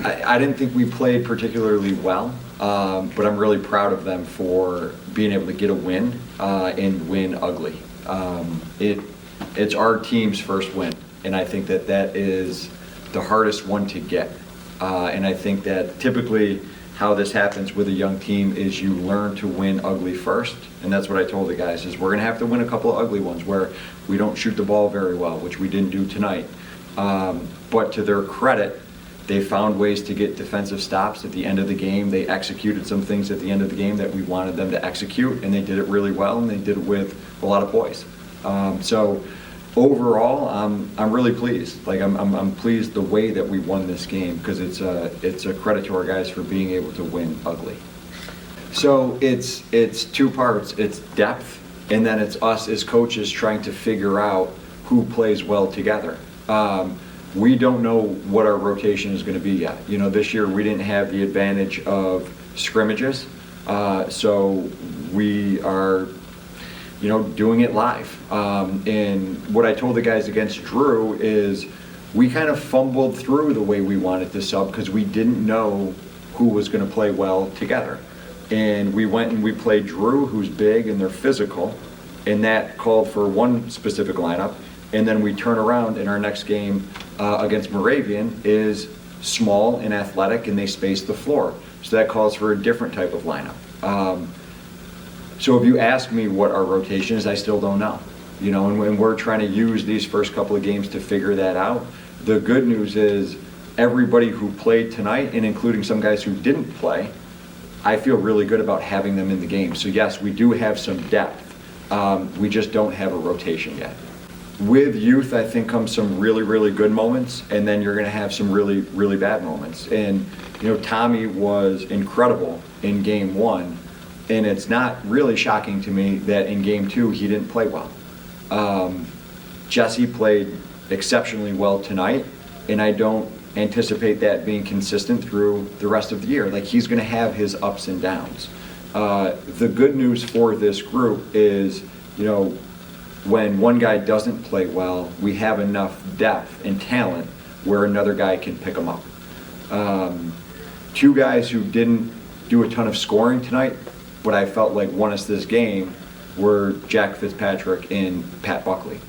I didn't think we played particularly well, but I'm really proud of them for being able to get a win and win ugly. It's our team's first win, and I think that that is the hardest one to get. And I think that typically how this happens with a young team is you learn to win ugly first, and that's what I told the guys, is we're going to have to win a couple of ugly ones where we don't shoot the ball very well, which we didn't do tonight. But to their credit, they found ways to get defensive stops at the end of the game. They executed some things at the end of the game that we wanted them to execute, and they did it really well, and they did it with a lot of poise. So overall, I'm really pleased. Like I'm pleased the way that we won this game, because it's a credit to our guys for being able to win ugly. So it's two parts. It's depth, and then it's us as coaches trying to figure out who plays well together. We don't know what our rotation is going to be yet. You know, this year we didn't have the advantage of scrimmages, so we are, you know, doing it live. And what I told the guys against Drew is we kind of fumbled through the way we wanted to sub because we didn't know who was going to play well together. And we went and we played Drew, who's big and they're physical, and that called for one specific lineup. And then we turn around in our next game against Moravian is small and athletic, and they space the floor. So that calls for a different type of lineup. So if you ask me what our rotation is, I still don't know. You know, and we're trying to use these first couple of games to figure that out. The good news is everybody who played tonight, and including some guys who didn't play, I feel really good about having them in the game. So yes, we do have some depth. We just don't have a rotation yet. With youth, I think comes some really, really good moments, and then you're going to have some really, really bad moments. And you know, Tommy was incredible in game one, and it's not really shocking to me that in game two he didn't play well. Jesse played exceptionally well tonight, and I don't anticipate that being consistent through the rest of the year. Like, he's going to have his ups and downs. The good news for this group is, you know, when one guy doesn't play well, we have enough depth and talent where another guy can pick them up. Two guys who didn't do a ton of scoring tonight, what I felt like won us this game, were Jack Fitzpatrick and Pat Buckley.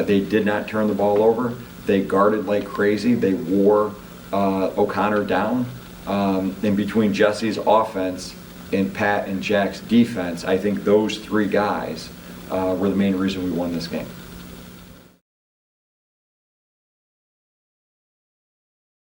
They did not turn the ball over. They guarded like crazy. They wore O'Connor down. And between Jesse's offense and Pat and Jack's defense, I think those three guys were the main reason we won this game.